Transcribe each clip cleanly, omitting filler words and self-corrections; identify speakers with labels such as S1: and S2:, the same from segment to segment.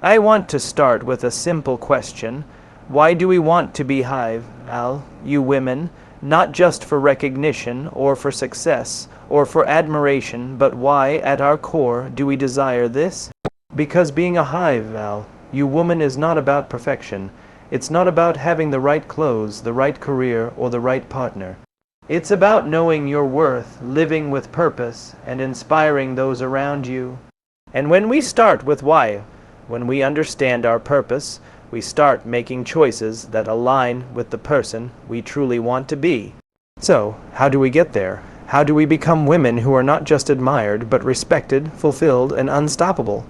S1: I want to start with a simple question. Why do we want to be hive, you women? Not just for recognition or for success or for admiration, but why, at our core, do we desire this? Because being a hive, you woman, is not about perfection. It's not about having the right clothes, the right career, or the right partner. It's about knowing your worth, living with purpose, and inspiring those around you. And when we start with why, when we understand our purpose, we start making choices that align with the person we truly want to be. So, how do we get there? How do we become women who are not just admired, but respected, fulfilled, and unstoppable?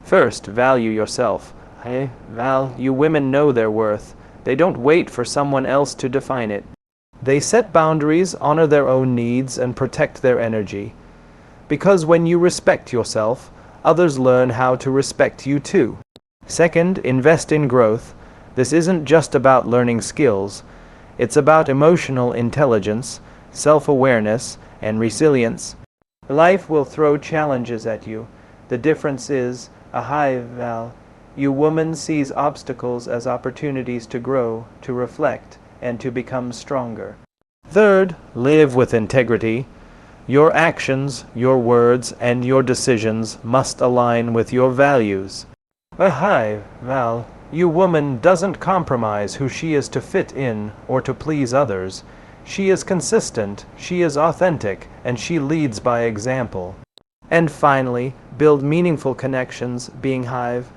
S1: First, value yourself. You women know their worth. They don't wait for someone else to define it. They set boundaries, honor their own needs, and protect their energy. Because when you respect yourself, others learn how to respect you too. Second, invest in growth. This isn't just about learning skills. It's about emotional intelligence, self-awareness, and resilience. Life will throw challenges at you. The difference is, a hive, you woman sees obstacles as opportunities to grow, to reflect, and to become stronger. Third, live with integrity. Your actions, your words, and your decisions must align with your values. A hive, you woman doesn't compromise who she is to fit in or to please others. She is consistent, she is authentic, and she leads by example. And finally, build meaningful connections. Being hive,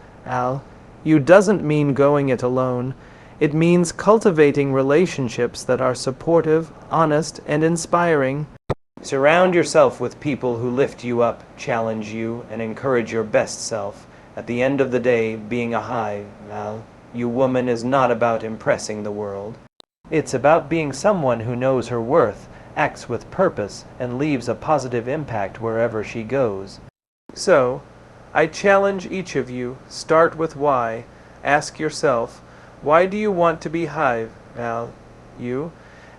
S1: you doesn't mean going it alone. It means cultivating relationships that are supportive, honest, and inspiring. Surround yourself with people who lift you up, challenge you, and encourage your best self. At the end of the day, being a hive, you woman, is not about impressing the world. It's about being someone who knows her worth, acts with purpose, and leaves a positive impact wherever she goes. So, I challenge each of you, start with why. Ask yourself, why do you want to be hive, you?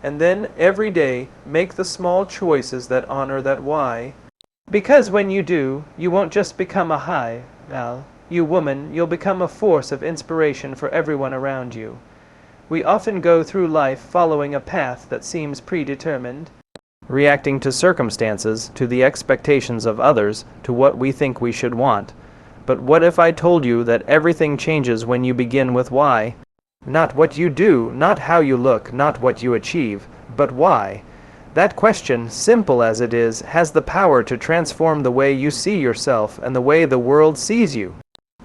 S1: And then, every day, make the small choices that honor that why. Because when you do, you won't just become a hive, you woman, you'll become a force of inspiration for everyone around you. We often go through life following a path that seems predetermined, reacting to circumstances, to the expectations of others, to what we think we should want. But what if I told you that everything changes when you begin with why? Not what you do, not how you look, not what you achieve, but why? That question, simple as it is, has the power to transform the way you see yourself and the way the world sees you.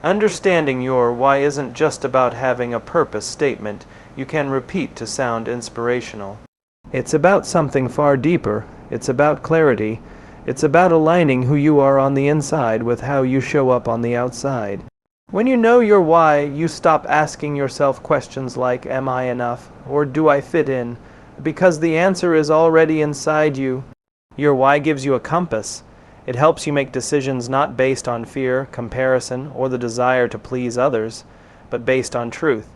S1: Understanding your why isn't just about having a purpose statement you can repeat to sound inspirational. It's about something far deeper. It's about clarity. It's about aligning who you are on the inside with how you show up on the outside. When you know your why, you stop asking yourself questions like, am I enough? Or do I fit in? Because the answer is already inside you. Your why gives you a compass. It helps you make decisions not based on fear, comparison, or the desire to please others, but based on truth.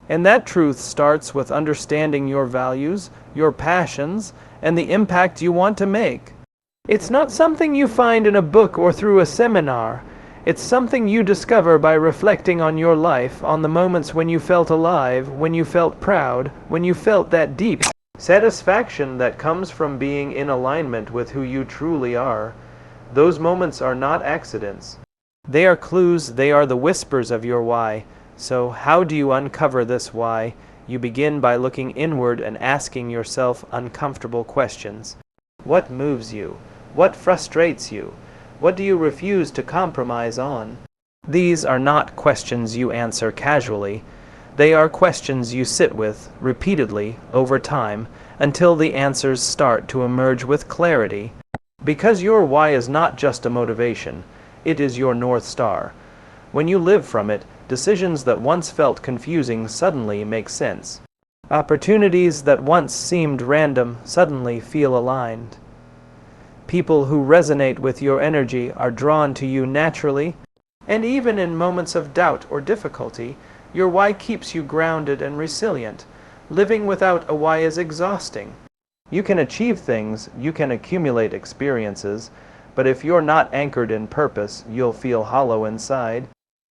S1: And that truth starts with understanding your values, your passions, and the impact you want to make. It's not something you find in a book or through a seminar. It's something you discover by reflecting on your life, on the moments when you felt alive, when you felt proud, when you felt that deep satisfaction that comes from being in alignment with who you truly are. Those moments are not accidents. They are clues, they are the whispers of your why. So how do you uncover this why? You begin by looking inward and asking yourself uncomfortable questions. What moves you? What frustrates you? What do you refuse to compromise on? These are not questions you answer casually. They are questions you sit with repeatedly over time until the answers start to emerge with clarity. Because your why is not just a motivation, it is your North Star. When you live from it, decisions that once felt confusing suddenly make sense. Opportunities that once seemed random suddenly feel aligned. People who resonate with your energy are drawn to you naturally, and even in moments of doubt or difficulty, your why keeps you grounded and resilient. Living without a why is exhausting. You can achieve things, you can accumulate experiences, but if you're not anchored in purpose, you'll feel hollow inside.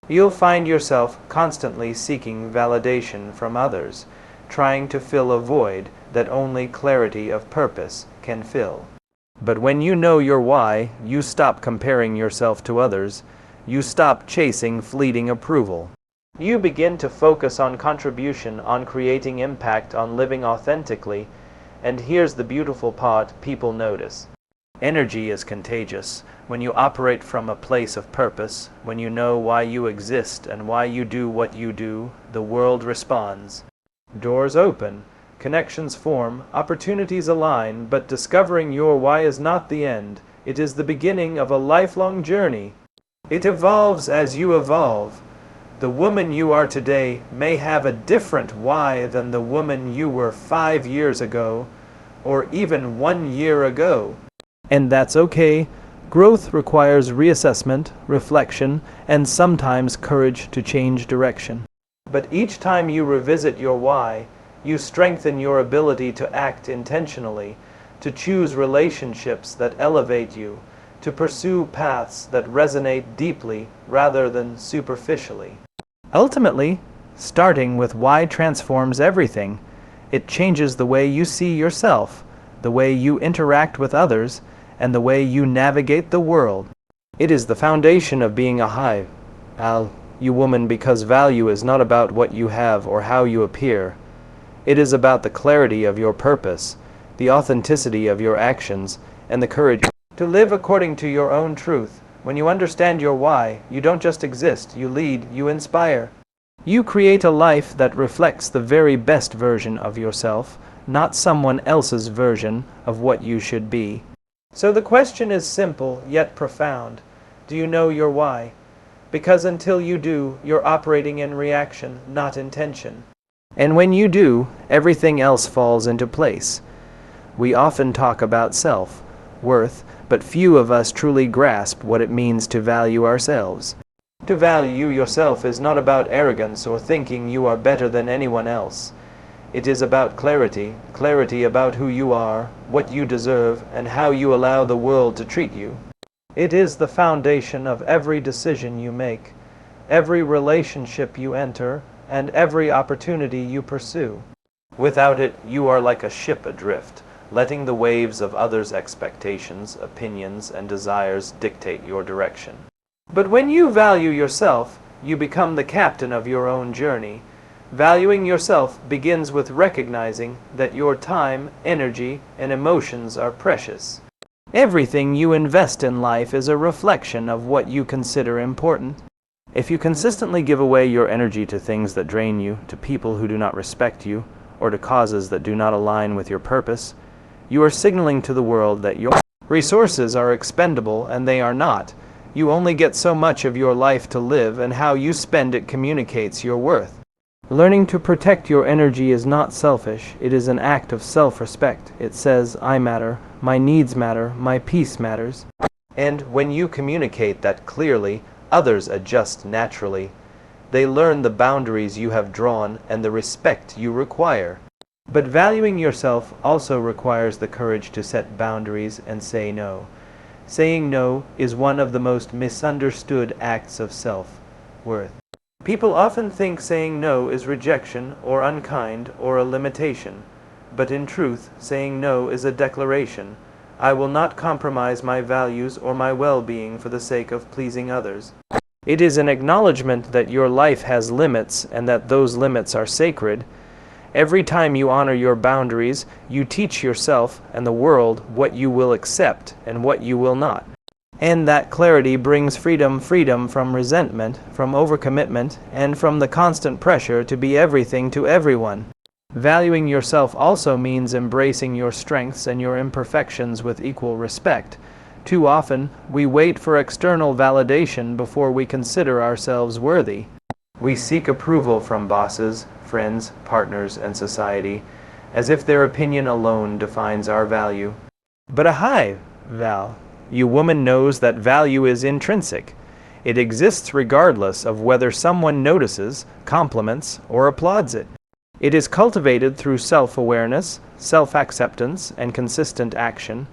S1: You'll find yourself constantly seeking validation from others, trying to fill a void that only clarity of purpose can fill. But when you know your why, you stop comparing yourself to others. You stop chasing fleeting approval. You begin to focus on contribution, on creating impact, on living authentically. And here's the beautiful part people notice. Energy is contagious. When you operate from a place of purpose, when you know why you exist and why you do what you do, the world responds. Doors open, connections form, opportunities align, but discovering your why is not the end. It is the beginning of a lifelong journey. It evolves as you evolve. The woman you are today may have a different why than the woman you were 5 years ago, or even 1 year ago. And that's okay. Growth requires reassessment, reflection, and sometimes courage to change direction. But each time you revisit your why, you strengthen your ability to act intentionally, to choose relationships that elevate you, to pursue paths that resonate deeply rather than superficially. Ultimately, starting with why transforms everything. It changes the way you see yourself, the way you interact with others, and the way you navigate the world. It is the foundation of being a hive, you woman, because value is not about what you have or how you appear. It is about the clarity of your purpose, the authenticity of your actions, and the courage to live according to your own truth. When you understand your why, you don't just exist, you lead, you inspire. You create a life that reflects the very best version of yourself, not someone else's version of what you should be. So the question is simple yet profound. Do you know your why? Because until you do, you're operating in reaction, not intention. And when you do, everything else falls into place. We often talk about self-worth, but few of us truly grasp what it means to value ourselves. To value yourself is not about arrogance or thinking you are better than anyone else. It is about clarity about who you are, what you deserve, and how you allow the world to treat you. It is the foundation of every decision you make, every relationship you enter, and every opportunity you pursue. Without it, you are like a ship adrift, letting the waves of others' expectations, opinions, and desires dictate your direction. But when you value yourself, you become the captain of your own journey. Valuing yourself begins with recognizing that your time, energy, and emotions are precious. Everything you invest in life is a reflection of what you consider important. If you consistently give away your energy to things that drain you, to people who do not respect you, or to causes that do not align with your purpose, you are signaling to the world that your resources are expendable, and they are not. You only get so much of your life to live, and how you spend it communicates your worth. Learning to protect your energy is not selfish. It is an act of self-respect. It says, I matter, my needs matter, my peace matters. And when you communicate that clearly, others adjust naturally. They learn the boundaries you have drawn and the respect you require. But valuing yourself also requires the courage to set boundaries and say no. Saying no is one of the most misunderstood acts of self-worth. People often think saying no is rejection or unkind or a limitation. But in truth, saying no is a declaration. I will not compromise my values or my well-being for the sake of pleasing others. It is an acknowledgement that your life has limits and that those limits are sacred. Every time you honor your boundaries, you teach yourself and the world what you will accept and what you will not. And that clarity brings freedom from resentment, from overcommitment, and from the constant pressure to be everything to everyone. Valuing yourself also means embracing your strengths and your imperfections with equal respect. Too often, we wait for external validation before we consider ourselves worthy. We seek approval from bosses, friends, partners, and society, as if their opinion alone defines our value. But a hive, you woman, knows that value is intrinsic. It exists regardless of whether someone notices, compliments, or applauds it. It is cultivated through self-awareness, self-acceptance, and consistent action.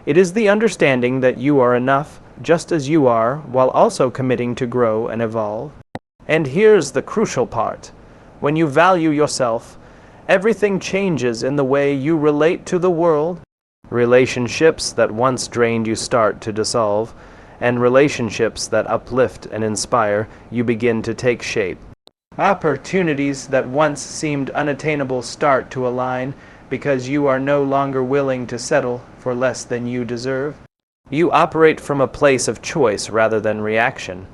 S1: It is the understanding that you are enough just as you are, while also committing to grow and evolve. And here's the crucial part. When you value yourself, everything changes in the way you relate to the world. Relationships that once drained you start to dissolve, and relationships that uplift and inspire you begin to take shape. Opportunities that once seemed unattainable start to align because you are no longer willing to settle for less than you deserve. You operate from a place of choice rather than reaction.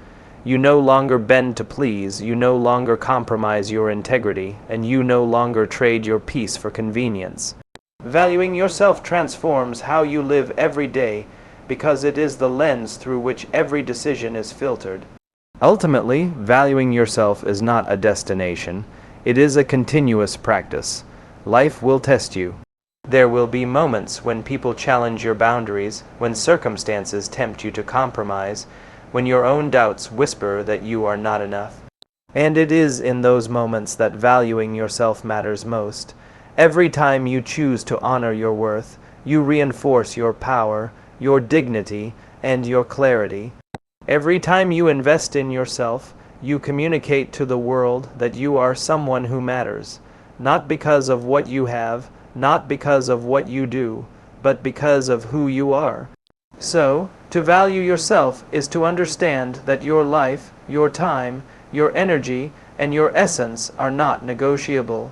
S1: You no longer bend to please, you no longer compromise your integrity, and you no longer trade your peace for convenience. Valuing yourself transforms how you live every day because it is the lens through which every decision is filtered. Ultimately, valuing yourself is not a destination. It is a continuous practice. Life will test you. There will be moments when people challenge your boundaries, when circumstances tempt you to compromise, when your own doubts whisper that you are not enough. And it is in those moments that valuing yourself matters most. Every time you choose to honor your worth, you reinforce your power, your dignity, and your clarity. Every time you invest in yourself, you communicate to the world that you are someone who matters, not because of what you have, not because of what you do, but because of who you are. So, to value yourself is to understand that your life, your time, your energy, and your essence are not negotiable.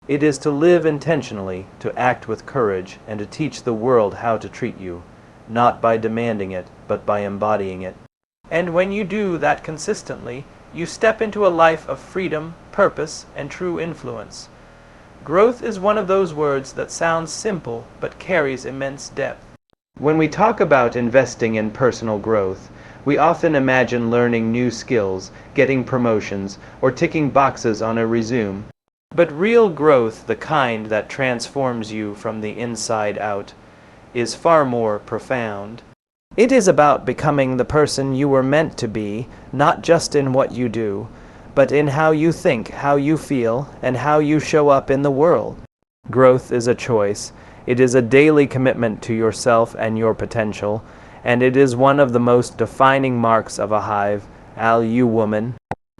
S1: It is to live intentionally, to act with courage, and to teach the world how to treat you, not by demanding it, but by embodying it. And when you do that consistently, you step into a life of freedom, purpose, and true influence. Growth is one of those words that sounds simple but carries immense depth. When we talk about investing in personal growth, we often imagine learning new skills, getting promotions, or ticking boxes on a resume. But real growth, the kind that transforms you from the inside out, is far more profound. It is about becoming the person you were meant to be, not just in what you do, but in how you think, how you feel, and how you show up in the world. Growth is a choice. It is a daily commitment to yourself and your potential, and it is one of the most defining marks of a hive, you woman.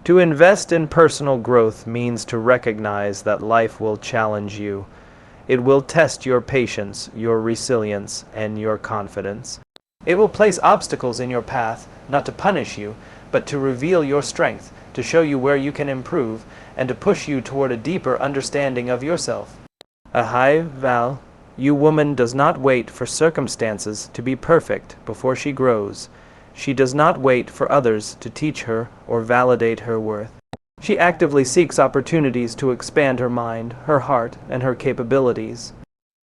S1: To invest in personal growth means to recognize that life will challenge you. It will test your patience, your resilience, and your confidence. It will place obstacles in your path, not to punish you, but to reveal your strength, to show you where you can improve, and to push you toward a deeper understanding of yourself. A hive, you woman does not wait for circumstances to be perfect before she grows. She does not wait for others to teach her or validate her worth. She actively seeks opportunities to expand her mind, her heart, and her capabilities.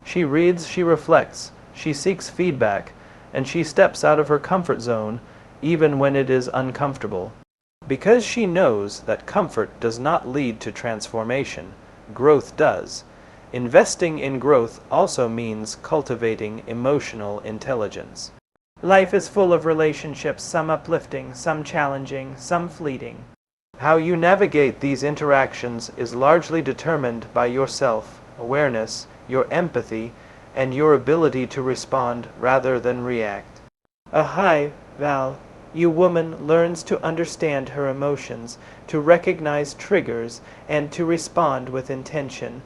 S1: She reads, she reflects, she seeks feedback, and she steps out of her comfort zone even when it is uncomfortable. Because she knows that comfort does not lead to transformation, growth does. Investing in growth also means cultivating emotional intelligence. Life is full of relationships, some uplifting, some challenging, some fleeting. How you navigate these interactions is largely determined by your self-awareness, your empathy, and your ability to respond rather than react. A hive, you woman learns to understand her emotions, to recognize triggers, and to respond with intention.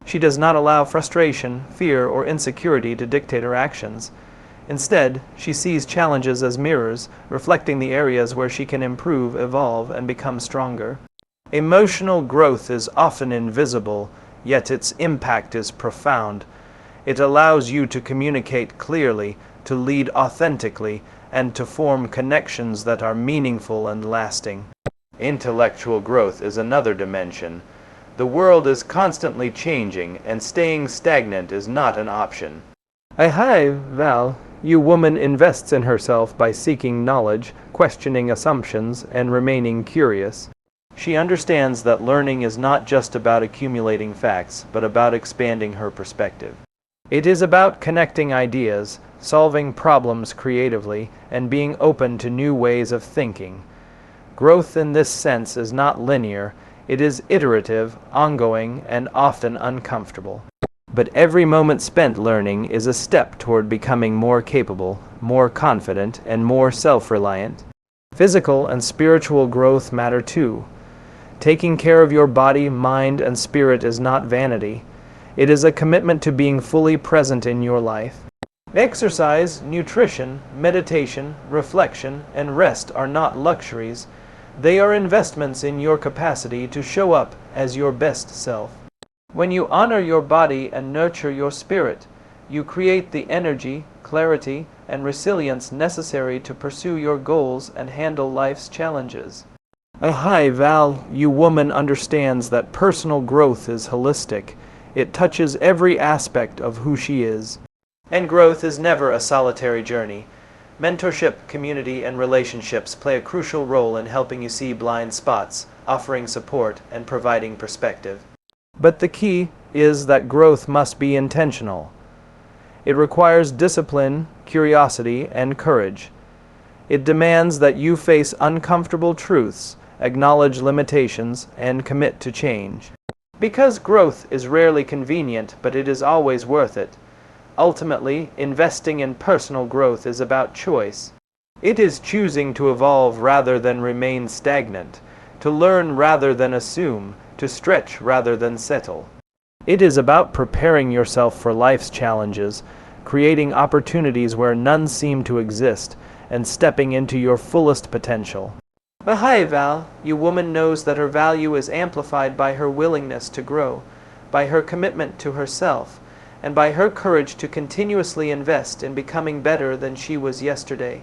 S1: She does not allow frustration, fear, or insecurity to dictate her actions. Instead, she sees challenges as mirrors, reflecting the areas where she can improve, evolve, and become stronger. Emotional growth is often invisible, yet its impact is profound. It allows you to communicate clearly, to lead authentically, and to form connections that are meaningful and lasting. Intellectual growth is another dimension. The world is constantly changing, and staying stagnant is not an option. A hive, you woman invests in herself by seeking knowledge, questioning assumptions, and remaining curious. She understands that learning is not just about accumulating facts, but about expanding her perspective. It is about connecting ideas, solving problems creatively, and being open to new ways of thinking. Growth in this sense is not linear. It is iterative, ongoing, and often uncomfortable. But every moment spent learning is a step toward becoming more capable, more confident, and more self-reliant. Physical and spiritual growth matter too. Taking care of your body, mind, and spirit is not vanity. It is a commitment to being fully present in your life. Exercise, nutrition, meditation, reflection, and rest are not luxuries. They are investments in your capacity to show up as your best self. When you honor your body and nurture your spirit, you create the energy, clarity, and resilience necessary to pursue your goals and handle life's challenges. You woman understands that personal growth is holistic. It touches every aspect of who she is. And growth is never a solitary journey. Mentorship, community, and relationships play a crucial role in helping you see blind spots, offering support, and providing perspective. But the key is that growth must be intentional. It requires discipline, curiosity, and courage. It demands that you face uncomfortable truths, acknowledge limitations, and commit to change. Because growth is rarely convenient, but it is always worth it. Ultimately, investing in personal growth is about choice. It is choosing to evolve rather than remain stagnant, to learn rather than assume, to stretch rather than settle. It is about preparing yourself for life's challenges, creating opportunities where none seem to exist, and stepping into your fullest potential. You woman knows that her value is amplified by her willingness to grow, by her commitment to herself, and by her courage to continuously invest in becoming better than she was yesterday.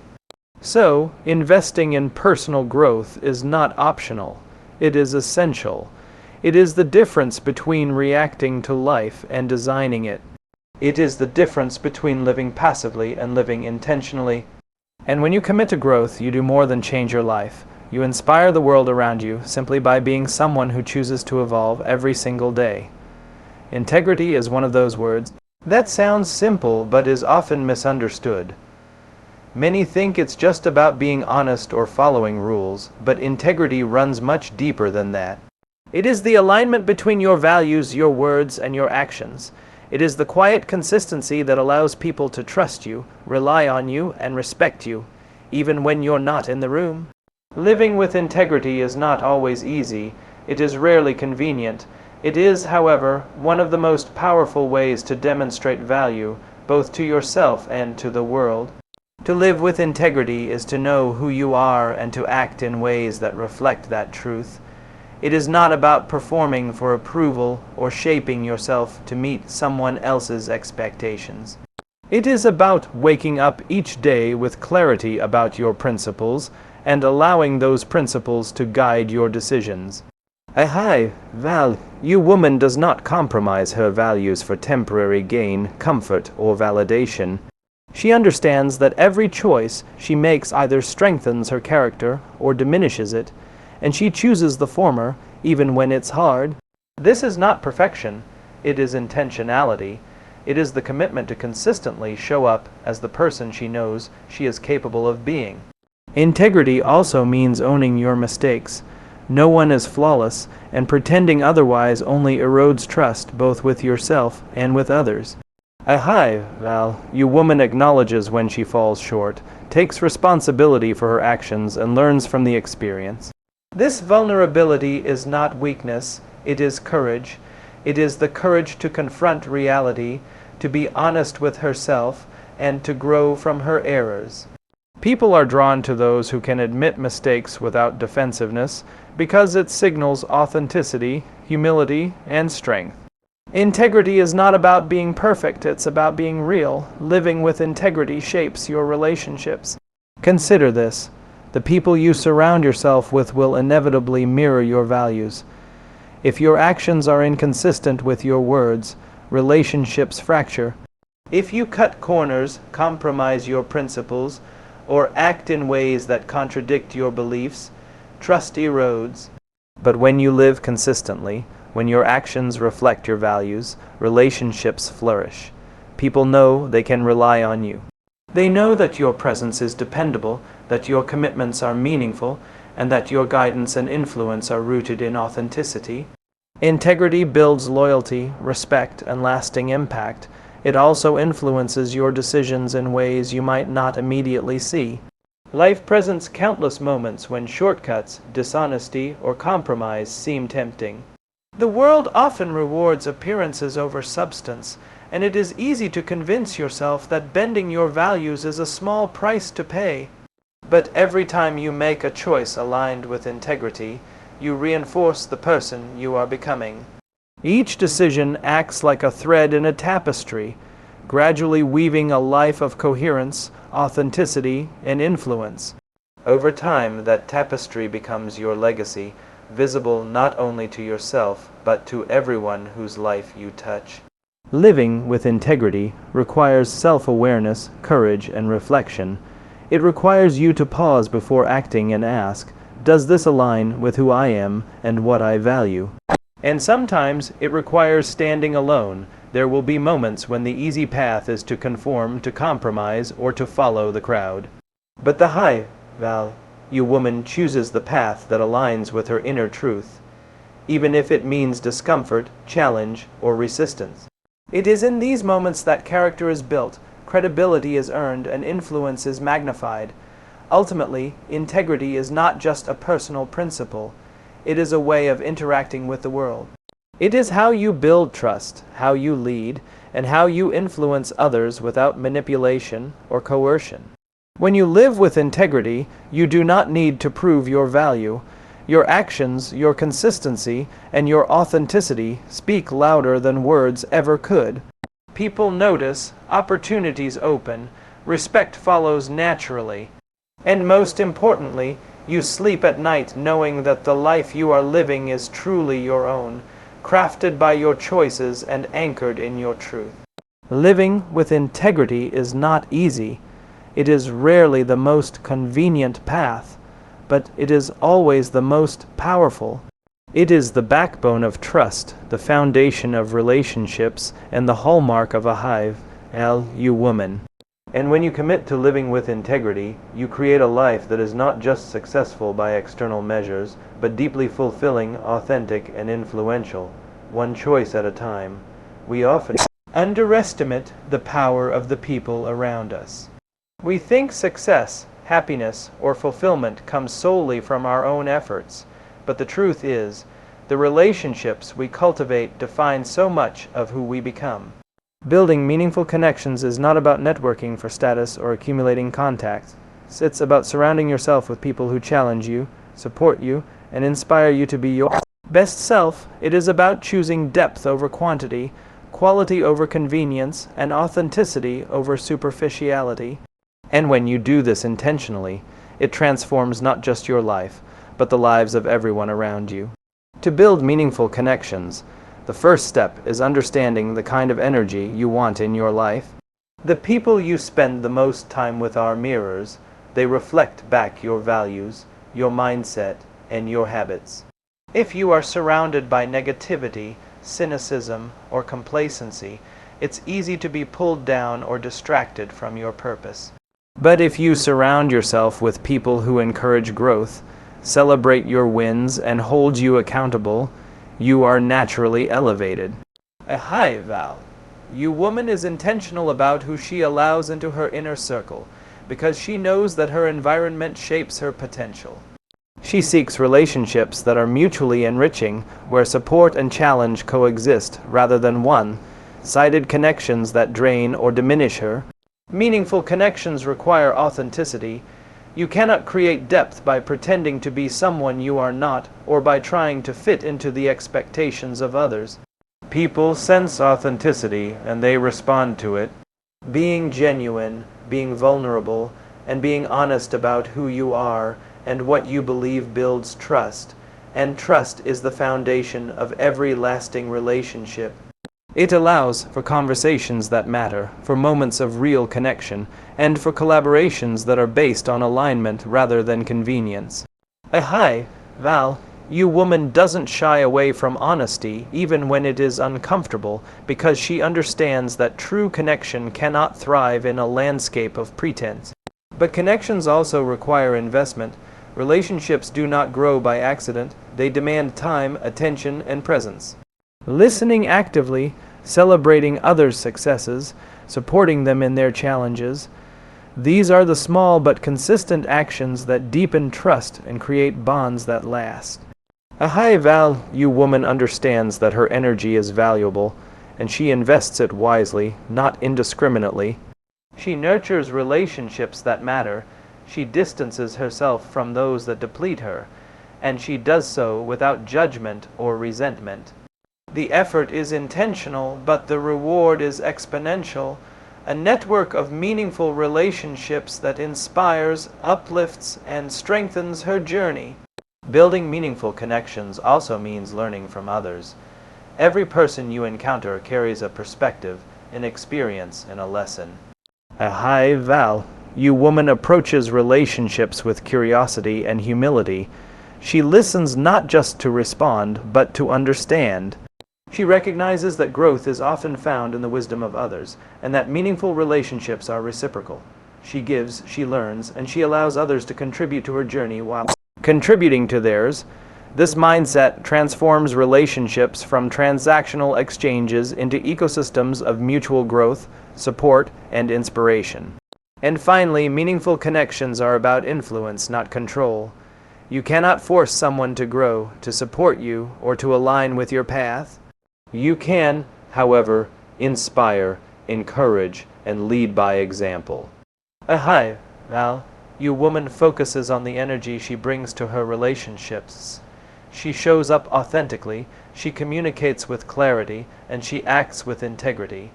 S1: So, investing in personal growth is not optional. It is essential. It is the difference between reacting to life and designing it. It is the difference between living passively and living intentionally. And when you commit to growth, you do more than change your life. You inspire the world around you simply by being someone who chooses to evolve every single day. Integrity is one of those words that sounds simple but is often misunderstood. Many think it's just about being honest or following rules, but integrity runs much deeper than that. It is the alignment between your values, your words, and your actions. It is the quiet consistency that allows people to trust you, rely on you, and respect you, even when you're not in the room. Living with integrity is not always easy. It is rarely convenient. It is, however, one of the most powerful ways to demonstrate value, both to yourself and to the world. To live with integrity is to know who you are and to act in ways that reflect that truth. It is not about performing for approval or shaping yourself to meet someone else's expectations. It is about waking up each day with clarity about your principles and allowing those principles to guide your decisions. You woman does not compromise her values for temporary gain, comfort, or validation. She understands that every choice she makes either strengthens her character or diminishes it, and she chooses the former even when it's hard. This is not perfection, it is intentionality. It is the commitment to consistently show up as the person she knows she is capable of being. Integrity also means owning your mistakes. No one is flawless, and pretending otherwise only erodes trust both with yourself and with others. You woman acknowledges when she falls short, takes responsibility for her actions, and learns from the experience. This vulnerability is not weakness, it is courage. It is the courage to confront reality, to be honest with herself, and to grow from her errors. People are drawn to those who can admit mistakes without defensiveness because it signals authenticity, humility, and strength. Integrity is not about being perfect, it's about being real. Living with integrity shapes your relationships. Consider this. The people you surround yourself with will inevitably mirror your values. If your actions are inconsistent with your words, relationships fracture. If you cut corners, compromise your principles, or act in ways that contradict your beliefs, trust erodes. But when you live consistently, when your actions reflect your values, relationships flourish. People know they can rely on you. They know that your presence is dependable, that your commitments are meaningful, and that your guidance and influence are rooted in authenticity. Integrity builds loyalty, respect, and lasting impact. It also influences your decisions in ways you might not immediately see. Life presents countless moments when shortcuts, dishonesty, or compromise seem tempting. The world often rewards appearances over substance, and it is easy to convince yourself that bending your values is a small price to pay. But every time you make a choice aligned with integrity, you reinforce the person you are becoming. Each decision acts like a thread in a tapestry, gradually weaving a life of coherence, authenticity, and influence. Over time, that tapestry becomes your legacy, visible not only to yourself, but to everyone whose life you touch. Living with integrity requires self-awareness, courage, and reflection. It requires you to pause before acting and ask, does this align with who I am and what I value? And sometimes it requires standing alone. There will be moments when the easy path is to conform, to compromise, or to follow the crowd. But the high-value woman chooses the path that aligns with her inner truth, even if it means discomfort, challenge, or resistance. It is in these moments that character is built, credibility is earned, and influence is magnified. Ultimately, integrity is not just a personal principle. It is a way of interacting with the world. It is how you build trust, how you lead, and how you influence others without manipulation or coercion. When you live with integrity, you do not need to prove your value. Your actions, your consistency, and your authenticity speak louder than words ever could. People notice, opportunities open, respect follows naturally. And most importantly, you sleep at night knowing that the life you are living is truly your own, crafted by your choices and anchored in your truth. Living with integrity is not easy. It is rarely the most convenient path, but it is always the most powerful. It is the backbone of trust, the foundation of relationships, and the hallmark of a high-value woman. And when you commit to living with integrity, you create a life that is not just successful by external measures, but deeply fulfilling, authentic, and influential, one choice at a time. We often underestimate the power of the people around us. We think success, happiness, or fulfillment comes solely from our own efforts, but the truth is, the relationships we cultivate define so much of who we become. Building meaningful connections is not about networking for status or accumulating contacts. It's about surrounding yourself with people who challenge you, support you, and inspire you to be your best self. It is about choosing depth over quantity, quality over convenience, and authenticity over superficiality. And when you do this intentionally, it transforms not just your life, but the lives of everyone around you. To build meaningful connections, the first step is understanding the kind of energy you want in your life. The people you spend the most time with are mirrors. They reflect back your values, your mindset, and your habits. If you are surrounded by negativity, cynicism, or complacency, it's easy to be pulled down or distracted from your purpose. But if you surround yourself with people who encourage growth, celebrate your wins, and hold you accountable, you are naturally elevated. A high-value woman is intentional about who she allows into her inner circle, because she knows that her environment shapes her potential. She seeks relationships that are mutually enriching, where support and challenge coexist rather than one-sided connections that drain or diminish her. Meaningful connections require authenticity. You cannot create depth by pretending to be someone you are not, or by trying to fit into the expectations of others. People sense authenticity, and they respond to it. Being genuine, being vulnerable, and being honest about who you are and what you believe builds trust. And trust is the foundation of every lasting relationship. It allows for conversations that matter, for moments of real connection, and for collaborations that are based on alignment rather than convenience. A high-value woman doesn't shy away from honesty even when it is uncomfortable, because she understands that true connection cannot thrive in a landscape of pretense. But connections also require investment. Relationships do not grow by accident. They demand time, attention, and presence. Listening actively, celebrating others' successes, supporting them in their challenges, These are the small but consistent actions that deepen trust and create bonds that last. A high-value woman understands that her energy is valuable, and she invests it wisely, not indiscriminately. She nurtures relationships that matter, she distances herself from those that deplete her, and she does so without judgment or resentment. The effort is intentional, but the reward is exponential, a network of meaningful relationships that inspires, uplifts, and strengthens her journey. Building meaningful connections also means learning from others. Every person you encounter carries a perspective, an experience, and a lesson. A high-value woman approaches relationships with curiosity and humility. She listens not just to respond, but to understand. She recognizes that growth is often found in the wisdom of others, and that meaningful relationships are reciprocal. She gives, she learns, and she allows others to contribute to her journey while contributing to theirs. This mindset transforms relationships from transactional exchanges into ecosystems of mutual growth, support, and inspiration. And finally, meaningful connections are about influence, not control. You cannot force someone to grow, to support you, or to align with your path. You can, however, inspire, encourage, and lead by example. A high-value woman focuses on the energy she brings to her relationships. She shows up authentically, she communicates with clarity, and she acts with integrity.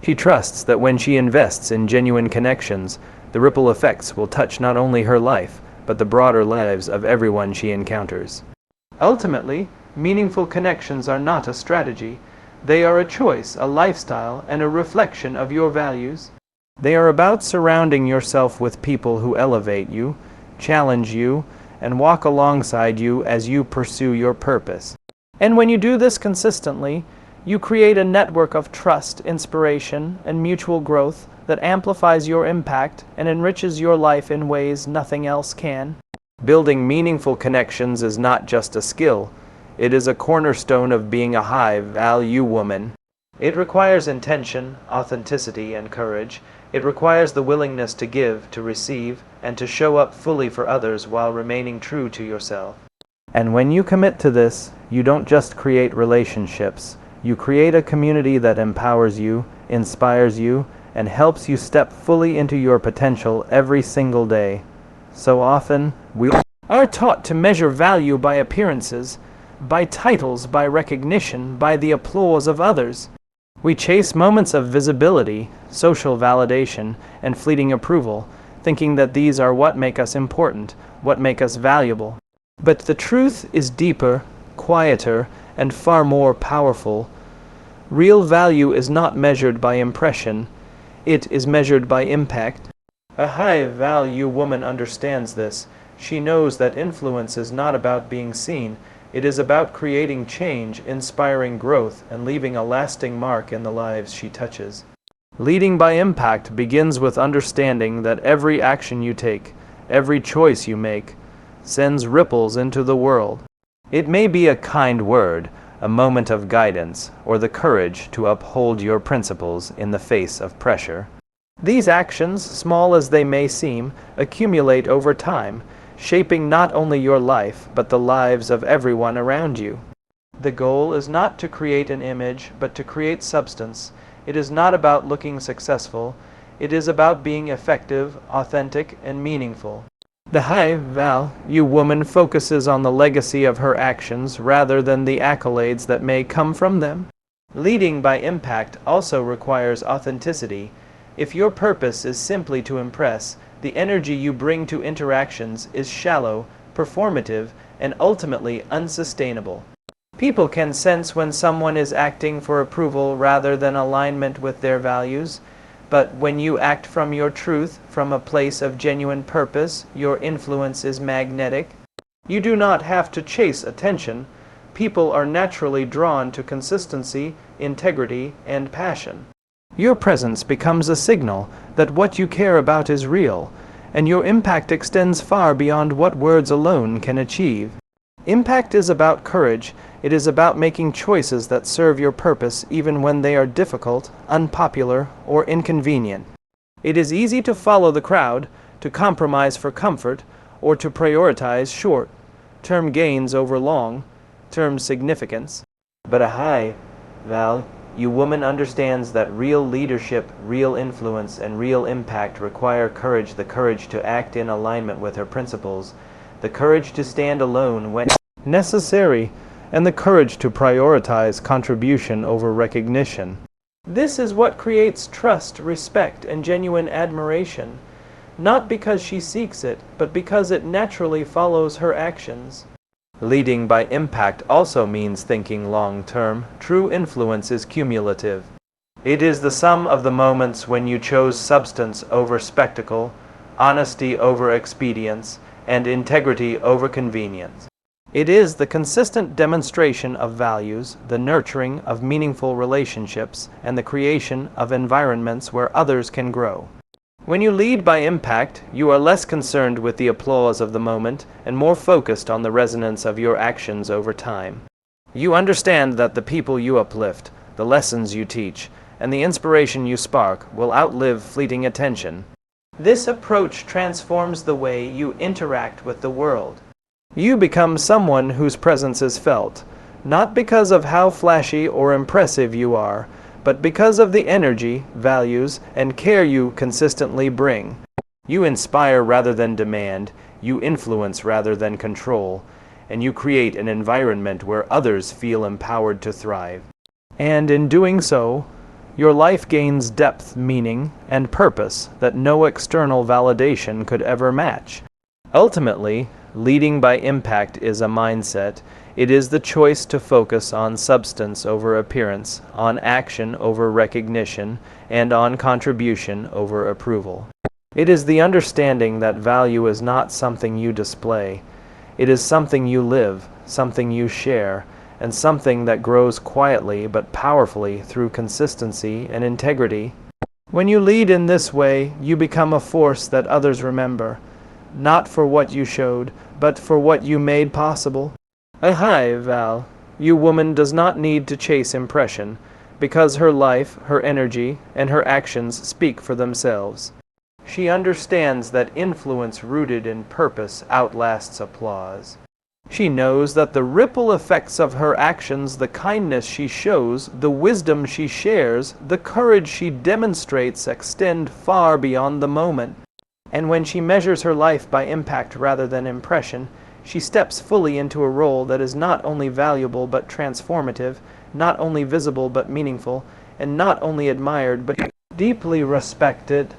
S1: She trusts that when she invests in genuine connections, the ripple effects will touch not only her life, but the broader lives of everyone she encounters. Ultimately, meaningful connections are not a strategy. They are a choice, a lifestyle, and a reflection of your values. They are about surrounding yourself with people who elevate you, challenge you, and walk alongside you as you pursue your purpose. And when you do this consistently, you create a network of trust, inspiration, and mutual growth that amplifies your impact and enriches your life in ways nothing else can. Building meaningful connections is not just a skill. It is a cornerstone of being a high-value woman. It requires intention, authenticity, and courage. It requires the willingness to give, to receive, and to show up fully for others while remaining true to yourself. And when you commit to this, you don't just create relationships. You create a community that empowers you, inspires you, and helps you step fully into your potential every single day. So often, we are taught to measure value by appearances, by titles, by recognition, by the applause of others. We chase moments of visibility, social validation, and fleeting approval, thinking that these are what make us important, what make us valuable. But the truth is deeper, quieter, and far more powerful. Real value is not measured by impression, it is measured by impact. A high-value woman understands this. She knows that influence is not about being seen. It is about creating change, inspiring growth, and leaving a lasting mark in the lives she touches. Leading by impact begins with understanding that every action you take, every choice you make, sends ripples into the world. It may be a kind word, a moment of guidance, or the courage to uphold your principles in the face of pressure. These actions, small as they may seem, accumulate over time, shaping not only your life, but the lives of everyone around you. The goal is not to create an image, but to create substance. It is not about looking successful. It is about being effective, authentic, and meaningful. The high-value woman focuses on the legacy of her actions rather than the accolades that may come from them. Leading by impact also requires authenticity. If your purpose is simply to impress, the energy you bring to interactions is shallow, performative, and ultimately unsustainable. People can sense when someone is acting for approval rather than alignment with their values. But when you act from your truth, from a place of genuine purpose, your influence is magnetic. You do not have to chase attention. People are naturally drawn to consistency, integrity, and passion. Your presence becomes a signal that what you care about is real, and your impact extends far beyond what words alone can achieve. Impact is about courage. It is about making choices that serve your purpose even when they are difficult, unpopular, or inconvenient. It is easy to follow the crowd, to compromise for comfort, or to prioritize short-term gains over long-term significance. But a high value woman understands that real leadership, real influence, and real impact require courage, the courage to act in alignment with her principles, the courage to stand alone when necessary, and the courage to prioritize contribution over recognition. This is what creates trust, respect, and genuine admiration, not because she seeks it, but because it naturally follows her actions. Leading by impact also means thinking long-term. True influence is cumulative. It is the sum of the moments when you chose substance over spectacle, honesty over expedience, and integrity over convenience. It is the consistent demonstration of values, the nurturing of meaningful relationships, and the creation of environments where others can grow. When you lead by impact, you are less concerned with the applause of the moment and more focused on the resonance of your actions over time. You understand that the people you uplift, the lessons you teach, and the inspiration you spark will outlive fleeting attention. This approach transforms the way you interact with the world. You become someone whose presence is felt, not because of how flashy or impressive you are, but because of the energy, values, and care you consistently bring. You inspire rather than demand, you influence rather than control, and you create an environment where others feel empowered to thrive. And in doing so, your life gains depth, meaning, and purpose that no external validation could ever match. Ultimately, leading by impact is a mindset. It is the choice to focus on substance over appearance, on action over recognition, and on contribution over approval. It is the understanding that value is not something you display. It is something you live, something you share, and something that grows quietly but powerfully through consistency and integrity. When you lead in this way, you become a force that others remember, not for what you showed, but for what you made possible. A high-value woman does not need to chase impression, because her life, her energy, and her actions speak for themselves. She understands that influence rooted in purpose outlasts applause. She knows that the ripple effects of her actions, the kindness she shows, the wisdom she shares, the courage she demonstrates extend far beyond the moment. And when she measures her life by impact rather than impression, she steps fully into a role that is not only valuable but transformative, not only visible but meaningful, and not only admired but deeply respected.